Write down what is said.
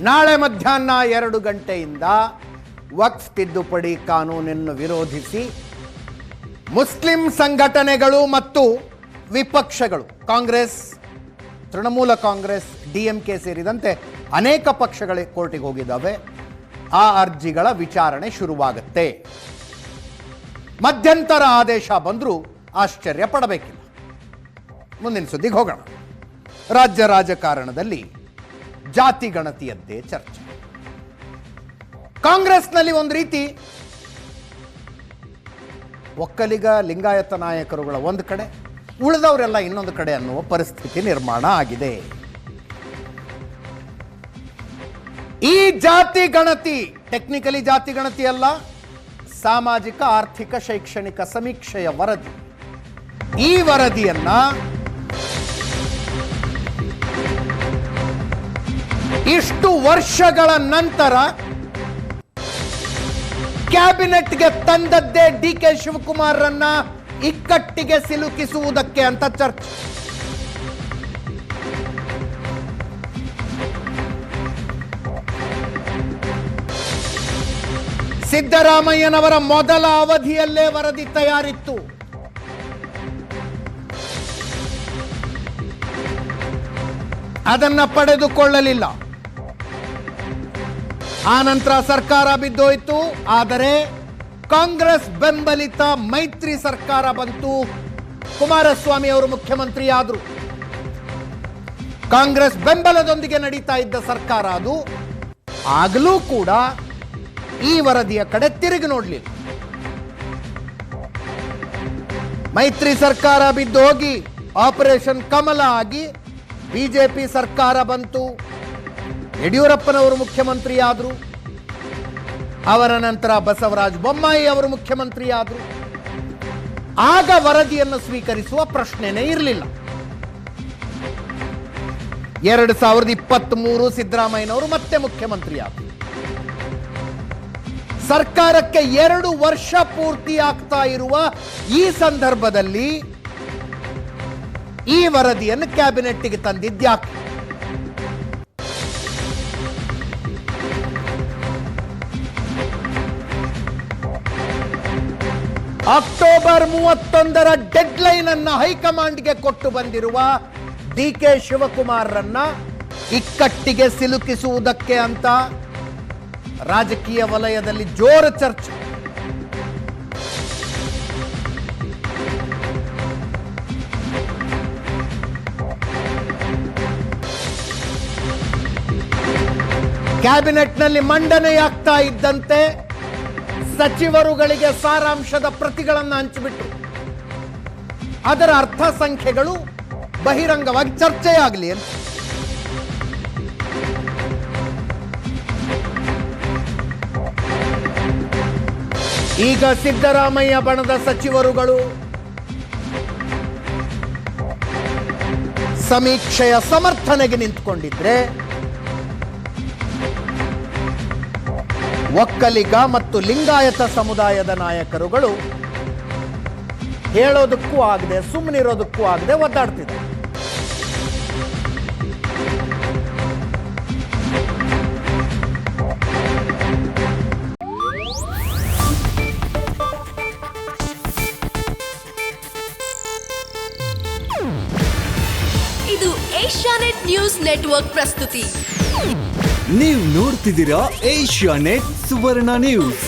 ನಾಳೆ ಮಧ್ಯಾಹ್ನ 2 ಗಂಟೆಯಿಂದ ವಕ್ಫ್ ತಿದ್ದುಪಡಿ ಕಾನೂನನ್ನು ವಿರೋಧಿಸಿ ಮುಸ್ಲಿಂ ಸಂಘಟನೆಗಳು ಮತ್ತು ವಿಪಕ್ಷಗಳು, ಕಾಂಗ್ರೆಸ್, ತೃಣಮೂಲ ಕಾಂಗ್ರೆಸ್, ಡಿಎಂಕೆ ಸೇರಿದಂತೆ ಅನೇಕ ಪಕ್ಷಗಳೇ ಕೋರ್ಟಿಗೆ ಹೋಗಿದ್ದಾವೆ. ಆ ಅರ್ಜಿಗಳ ವಿಚಾರಣೆ ಶುರುವಾಗುತ್ತೆ. ಮಧ್ಯಂತರ ಆದೇಶ ಬಂದರೂ ಆಶ್ಚರ್ಯ ಪಡಬೇಕಿಲ್ಲ. ಮುಂದಿನ ಸುದ್ದಿಗೆ ಹೋಗೋಣ. ರಾಜ್ಯ ರಾಜಕಾರಣದಲ್ಲಿ ಜಾತಿ ಗಣತಿಯದ್ದೇ ಚರ್ಚೆ. ಕಾಂಗ್ರೆಸ್ನಲ್ಲಿ ಒಂದು ರೀತಿ ಒಕ್ಕಲಿಗ ಲಿಂಗಾಯತ ನಾಯಕರುಗಳ ಒಂದು ಕಡೆ, ಉಳಿದವರೆಲ್ಲ ಇನ್ನೊಂದು ಕಡೆ ಅನ್ನುವ ಪರಿಸ್ಥಿತಿ ನಿರ್ಮಾಣ ಆಗಿದೆ. ಈ ಜಾತಿ ಗಣತಿ ಟೆಕ್ನಿಕಲಿ ಜಾತಿ ಗಣತಿ ಅಲ್ಲ, ಸಾಮಾಜಿಕ ಆರ್ಥಿಕ ಶೈಕ್ಷಣಿಕ ಸಮೀಕ್ಷೆಯ ವರದಿ. ಈ ವರದಿಯನ್ನ ಇಷ್ಟು ವರ್ಷಗಳ ನಂತರ ಕ್ಯಾಬಿನೆಟ್ಗೆ ತಂದದ್ದೇ ಡಿ.ಕೆ. ಶಿವಕುಮಾರ್ರನ್ನ ಇಕ್ಕಟ್ಟಿಗೆ ಸಿಲುಕಿಸುವುದಕ್ಕೆ ಅಂತ ಚರ್ಚೆ. ಸಿದ್ದರಾಮಯ್ಯನವರ ಮೊದಲ ಅವಧಿಯಲ್ಲೇ ವರದಿ ತಯಾರಿತ್ತು. ಅದನ್ನ ಪಡೆದುಕೊಳ್ಳಲಿಲ್ಲ. ಆ ನಂತರ ಸರ್ಕಾರ ಬಿದ್ದೋಯ್ತು. ಆದರೆ ಕಾಂಗ್ರೆಸ್ ಬೆಂಬಲಿತ ಮೈತ್ರಿ ಸರ್ಕಾರ ಬಂತು. ಕುಮಾರಸ್ವಾಮಿ ಅವರು ಮುಖ್ಯಮಂತ್ರಿ ಆದರು. ಕಾಂಗ್ರೆಸ್ ಬೆಂಬಲದೊಂದಿಗೆ ನಡೀತಾ ಇದ್ದ ಸರ್ಕಾರ ಅದು. ಆಗಲೂ ಕೂಡ ಈ ವರದಿಯ ಕಡೆ ತಿರುಗಿ ನೋಡಲಿಲ್ಲ. ಮೈತ್ರಿ ಸರ್ಕಾರ ಬಿದ್ದು ಹೋಗಿ ಆಪರೇಷನ್ ಕಮಲ ಆಗಿ ಬಿಜೆಪಿ ಸರ್ಕಾರ ಬಂತು. ಯಡಿಯೂರಪ್ಪನವರು ಮುಖ್ಯಮಂತ್ರಿ ಆದರು. ಅವರ ನಂತರ ಬಸವರಾಜ ಬೊಮ್ಮಾಯಿ ಅವರು ಮುಖ್ಯಮಂತ್ರಿ ಆದರು. ಆಗ ವರದಿಯನ್ನು ಸ್ವೀಕರಿಸುವ ಪ್ರಶ್ನೆನೇ ಇರಲಿಲ್ಲ. 2023 ಸಿದ್ದರಾಮಯ್ಯನವರು ಮತ್ತೆ ಮುಖ್ಯಮಂತ್ರಿ ಆದರು. ಸರ್ಕಾರಕ್ಕೆ 2 ವರ್ಷ ಪೂರ್ತಿ ಆಗ್ತಾ ಇರುವ ಈ ಸಂದರ್ಭದಲ್ಲಿ ಈ ವರದಿಯನ್ನು ಕ್ಯಾಬಿನೆಟ್ಗೆ ತಂದಿದ್ಯಾಕೆ? ಅಕ್ಟೋಬರ್ 31ರ ಡೆಡ್ಲೈನ್ ಅನ್ನ ಹೈಕಮಾಂಡ್ಗೆ ಕೊಟ್ಟು ಬಂದಿರುವ ಡಿ.ಕೆ. ಶಿವಕುಮಾರ್ರನ್ನ ಇಕ್ಕಟ್ಟಿಗೆ ಸಿಲುಕಿಸುವುದಕ್ಕೆ ಅಂತ ರಾಜಕೀಯ ವಲಯದಲ್ಲಿ ಜೋರು ಚರ್ಚೆ. ಕ್ಯಾಬಿನೆಟ್ನಲ್ಲಿ ಮಂಡನೆಯಾಗ್ತಾ ಇದ್ದಂತೆ ಸಚಿವರುಗಳಿಗೆ ಸಾರಾಂಶದ ಪ್ರತಿಗಳನ್ನು ಹಂಚಿಬಿಟ್ಟು ಅದರ ಅರ್ಥ ಸಂಖ್ಯೆಗಳು ಬಹಿರಂಗವಾಗಿ ಚರ್ಚೆಯಾಗಲಿ ಅಂತ. ಈಗ ಸಿದ್ದರಾಮಯ್ಯ ಬಣದ ಸಚಿವರುಗಳು ಸಮೀಕ್ಷೆಯ ಸಮರ್ಥನೆಗೆ ನಿಂತುಕೊಂಡಿದ್ರೆ, ಒಕ್ಕಲಿಗ ಮತ್ತು ಲಿಂಗಾಯತ ಸಮುದಾಯದ ನಾಯಕರುಗಳು ಹೇಳೋದಕ್ಕೂ ಆಗದೆ ಸುಮ್ಮನಿರೋದಕ್ಕೂ ಆಗದೆ ಒದ್ದಾಡ್ತಿದ್ದಾರೆ. ಇದು ಏಷ್ಯಾನೆಟ್ ನ್ಯೂಸ್ ನೆಟ್ವರ್ಕ್ ಪ್ರಸ್ತುತಿ. ನೀವು ನೋಡ್ತಿದ್ದೀರಾ ಏಷ್ಯಾನೆಟ್ ಸುವರ್ಣ ನ್ಯೂಸ್.